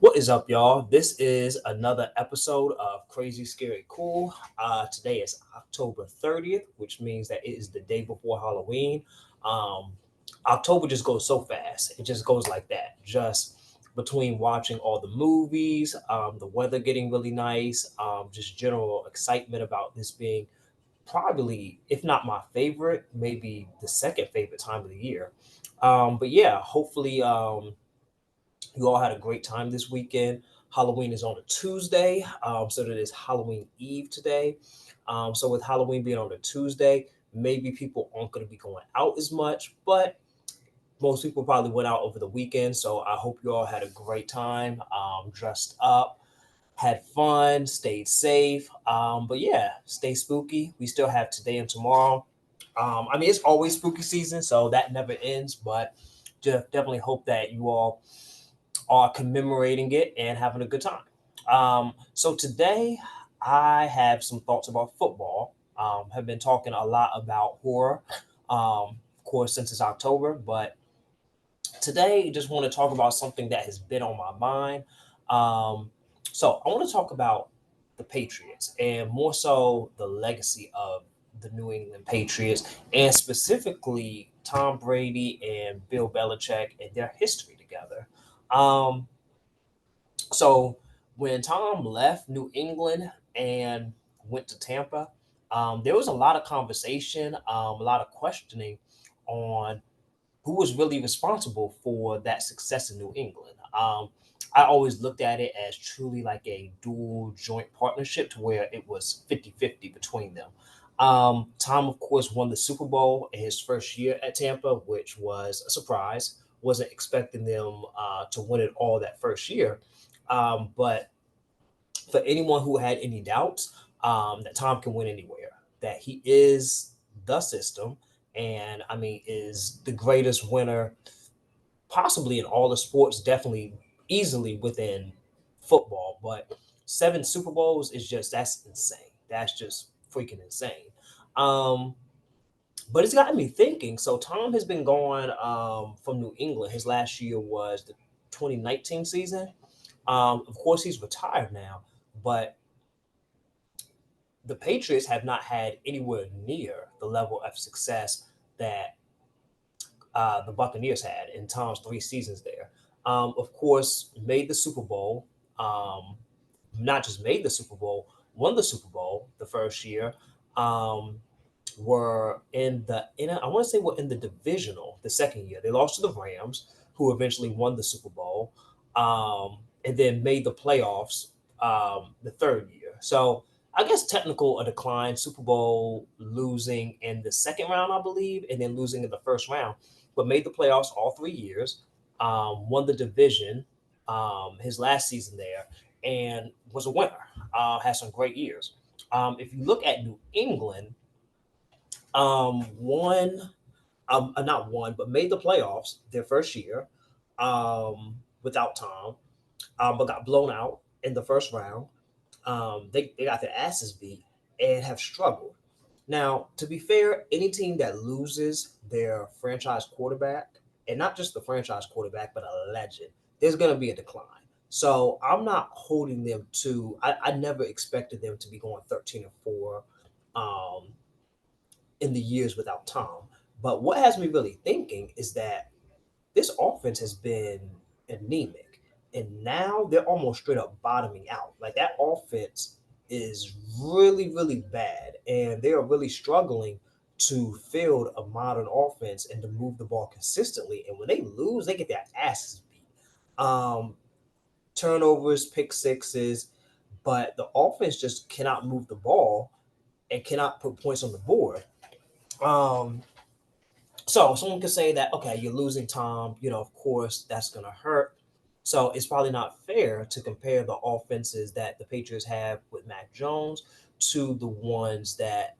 What is up, y'all? This is another episode of Crazy Scary Cool. Today is October 30th, which means that it is the day before Halloween. Um, October just goes so fast. It just goes like that. Just between watching all the movies, the weather getting really nice, just general excitement about this being probably, if not my favorite, maybe the second favorite time of the year. But yeah, hopefully. You all had a great time this weekend. Halloween is on a Tuesday, so that is Halloween Eve today. So with Halloween being on a Tuesday, maybe people aren't going to be going out as much, but most people probably went out over the weekend. So I hope you all had a great time, dressed up, had fun, stayed safe. But yeah, stay spooky. We still have today and tomorrow. It's always spooky season, so that never ends. But just definitely hope that you all are commemorating it and having a good time. So today I have some thoughts about football. Have been talking a lot about horror, of course, since it's October, but today just want to talk about something that has been on my mind. Um, so I want to talk about the Patriots and more so the legacy of the New England Patriots and specifically Tom Brady and Bill Belichick and their history together. Um, so when Tom left New England and went to Tampa, there was a lot of conversation, a lot of questioning on who was really responsible for that success in New England. I always looked at it as truly like a dual joint partnership to where it was 50-50 between them. Tom, of course, won the Super Bowl in his first year at Tampa, which was a surprise. Wasn't expecting them to win it all that first year. But for anyone who had any doubts that Tom can win anywhere, that he is the system, and is the greatest winner possibly in all the sports, definitely easily within football. But seven Super Bowls is just that's insane. That's just freaking insane. Um, but it's gotten me thinking. So Tom has been going from New England. His last year was the 2019 season. Of course, he's retired now, but the Patriots have not had anywhere near the level of success that the Buccaneers had in Tom's 3 seasons there. Of course, made the Super Bowl. Um, not just made the Super Bowl, won the Super Bowl the first year. Um, were in I want to say were in the divisional the second year. They lost to the Rams, who eventually won the Super Bowl, and then made the playoffs the third year. So I guess technical a decline, Super Bowl losing in the second round, I believe, and then losing in the first round, but made the playoffs all 3 years, won the division his last season there, and was a winner. Had some great years. If you look at New England, won not won, but made the playoffs their first year without Tom, but got blown out in the first round. They got their asses beat and have struggled. Now, to be fair, any team that loses their franchise quarterback, and not just the franchise quarterback, but a legend, there's going to be a decline. So I'm not holding them to. I never expected them to be going 13-4 um, in the years without Tom. But what has me really thinking is that this offense has been anemic, and now they're almost straight up bottoming out. Like that offense is really, really bad, and they are really struggling to field a modern offense and to move the ball consistently. And when they lose, they get their asses beat. Um, Turnovers, pick sixes, but the offense just cannot move the ball and cannot put points on the board. Um, So someone could say that, okay, you're losing Tom, of course that's gonna hurt. So it's probably not fair to compare the offenses that the Patriots have with Mac Jones to the ones that,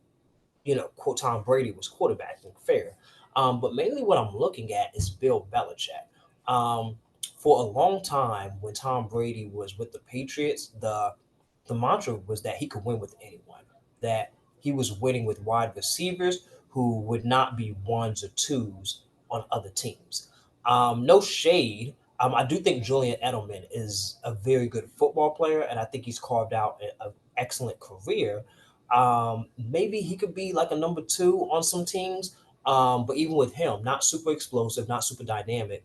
quote Tom Brady was quarterbacking. Fair. But mainly what I'm looking at is Bill Belichick. Um, for a long time, when Tom Brady was with the Patriots, the mantra was that he could win with anyone, that he was winning with wide receivers who would not be ones or twos on other teams. No shade. I do think Julian Edelman is a very good football player, and I think he's carved out an excellent career. Maybe he could be like a number two on some teams, but even with him, not super explosive, not super dynamic,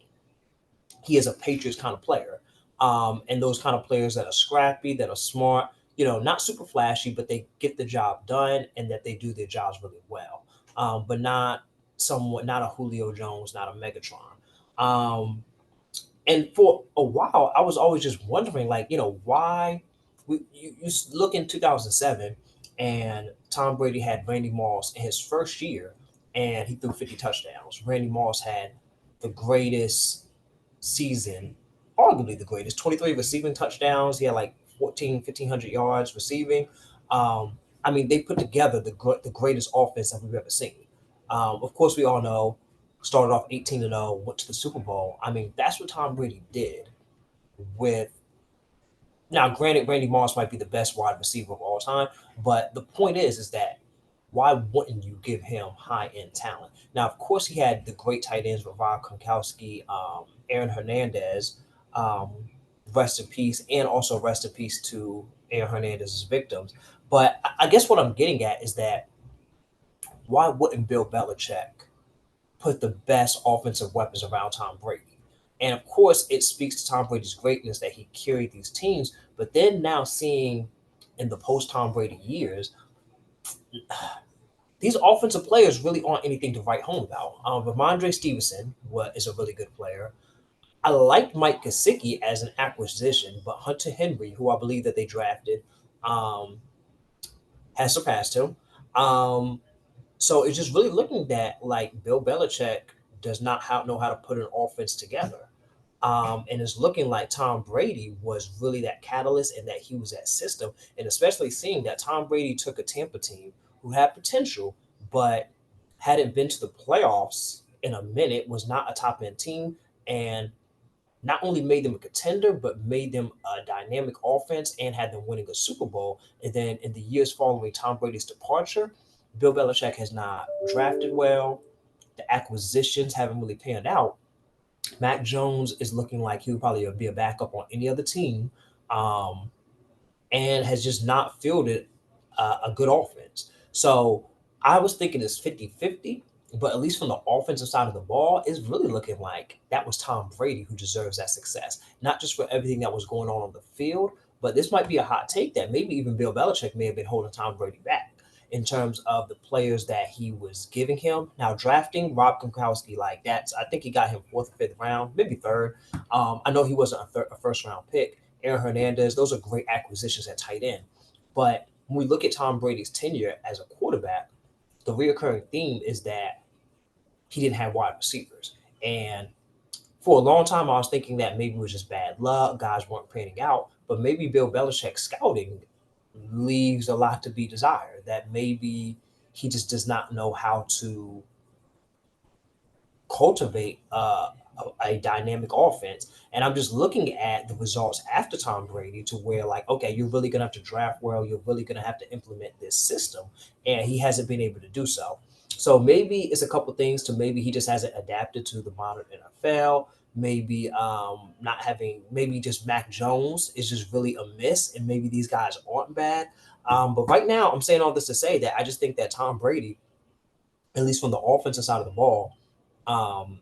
he is a Patriots kind of player. And those kind of players that are scrappy, that are smart, not super flashy, but they get the job done and that they do their jobs really well. But not somewhat, not a Julio Jones, not a Megatron. Um, and for a while, I was always just wondering, like, why you look in 2007 and Tom Brady had Randy Moss in his first year and he threw 50 touchdowns. Randy Moss had the greatest season, arguably the greatest, 23 receiving touchdowns. He had like 1,500 yards receiving. I mean, they put together the greatest offense that we've ever seen. Of course, we all know started off 18-0, went to the Super Bowl. I mean, that's what Tom Brady did with. Now, granted, Randy Moss might be the best wide receiver of all time, but the point is that why wouldn't you give him high end talent? Now, of course, he had the great tight ends with Rob Gronkowski, Aaron Hernandez, um, rest in peace, and also rest in peace to Aaron Hernandez's victims. But I guess what I'm getting at is that why wouldn't Bill Belichick put the best offensive weapons around Tom Brady? And of course, it speaks to Tom Brady's greatness that he carried these teams. But then now seeing in the post Tom Brady years, these offensive players really aren't anything to write home about. Ramondre Stevenson is a really good player. I liked Mike Gesicki as an acquisition, but Hunter Henry, who I believe that they drafted, um, has surpassed him. Um, so it's just really looking at like Bill Belichick does not know how to put an offense together. And it's looking like Tom Brady was really that catalyst and that he was that system. And especially seeing that Tom Brady took a Tampa team who had potential, but hadn't been to the playoffs in a minute, was not a top end team, and not only made them a contender, but made them a dynamic offense and had them winning a Super Bowl. And then in the years following Tom Brady's departure, Bill Belichick has not drafted well. The acquisitions haven't really panned out. Mac Jones is looking like he would probably be a backup on any other team, um, and has just not fielded a good offense. So I was thinking it's 50-50, but at least from the offensive side of the ball, it's really looking like that was Tom Brady who deserves that success, not just for everything that was going on the field, but this might be a hot take that maybe even Bill Belichick may have been holding Tom Brady back in terms of the players that he was giving him. Now drafting Rob Gronkowski, like that's I think he got him fourth or fifth round, maybe third. I know he wasn't a first round pick. Aaron Hernandez, those are great acquisitions at tight end. But when we look at Tom Brady's tenure as a quarterback, the reoccurring theme is that he didn't have wide receivers. And for a long time, I was thinking that maybe it was just bad luck, guys weren't panning out, but maybe Bill Belichick's scouting leaves a lot to be desired. That maybe he just does not know how to cultivate a dynamic offense. And I'm just looking at the results after Tom Brady to where, like, okay, you're really going to have to draft well. You're really going to have to implement this system. And he hasn't been able to do so. So maybe it's a couple things to maybe he just hasn't adapted to the modern NFL. Maybe not having, maybe just Mac Jones is just really a miss. And maybe these guys aren't bad. But right now, I'm saying all this to say that I just think that Tom Brady, at least from the offensive side of the ball, um,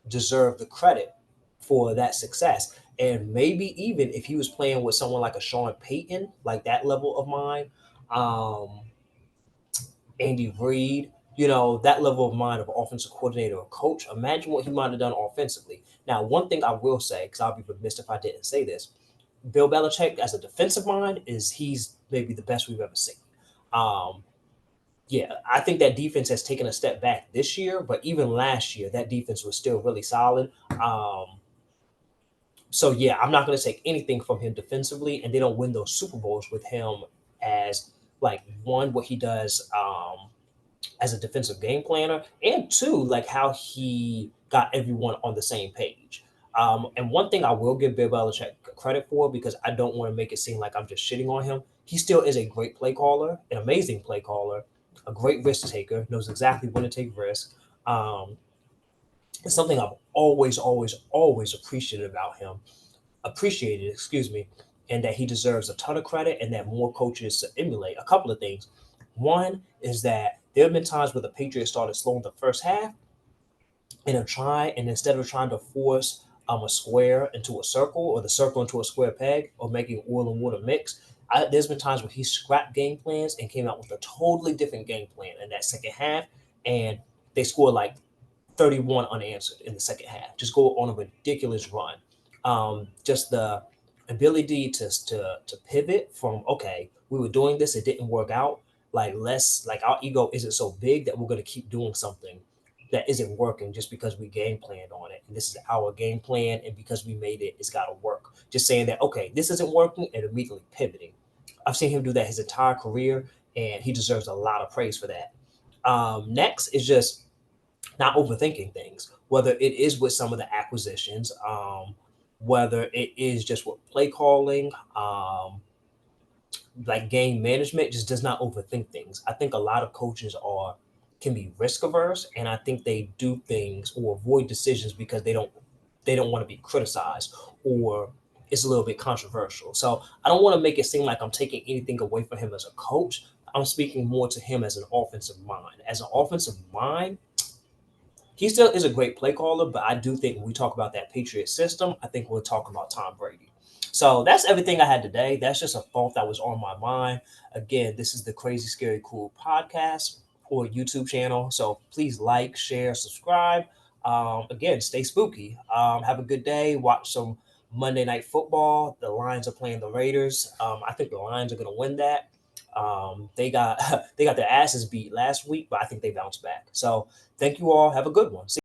deserve the credit for that success. And maybe even if he was playing with someone like a Sean Payton, like that level of mind, um, Andy Reid, that level of mind of offensive coordinator or coach, imagine what he might have done offensively. Now, one thing I will say, because I'll be remiss if I didn't say this, Bill Belichick as a defensive mind he's maybe the best we've ever seen. Um, yeah, I think that defense has taken a step back this year, but even last year, that defense was still really solid. So yeah, I'm not going to take anything from him defensively, and they don't win those Super Bowls with him as like one what he does as a defensive game planner, and two like how he got everyone on the same page. And one thing I will give Bill Belichick credit for because I don't want to make it seem like I'm just shitting on him. He still is a great play caller, an amazing play caller, a great risk taker, knows exactly when to take risks. Um, it's something I've always appreciated, excuse me, and that he deserves a ton of credit and that more coaches to emulate. A couple of things. One is that there have been times where the Patriots started slow in the first half and instead of trying to force a square into a circle or the circle into a square peg or making oil and water mix, there's been times where he scrapped game plans and came out with a totally different game plan in that second half, and they scored like 31 unanswered in the second half. Just go on a ridiculous run. Just the ability to pivot from, okay, we were doing this, it didn't work out. Like less like our ego isn't so big that we're going to keep doing something that isn't working just because we game planned on it. And this is our game plan, and because we made it, it's got to work. Just saying that, okay, this isn't working, and immediately pivoting. I've seen him do that his entire career, and he deserves a lot of praise for that. Next is just not overthinking things, whether it is with some of the acquisitions, whether it is just with play calling, like game management, just does not overthink things. I think a lot of coaches are can be risk averse, and I think they do things or avoid decisions because they don't want to be criticized or it's a little bit controversial. So I don't want to make it seem like I'm taking anything away from him as a coach. I'm speaking more to him as an offensive mind. As an offensive mind, he still is a great play caller, but I do think when we talk about that Patriot system, I think we're talking about Tom Brady. So that's everything I had today. That's just a thought that was on my mind. Again, this is the Crazy Scary Cool podcast or YouTube channel. So please like, share, subscribe. Again, stay spooky. Have a good day. Watch some Monday Night Football. The Lions are playing the Raiders. I think the Lions are going to win that. They got they got their asses beat last week, but I think they bounced back. So thank you all. Have a good one. See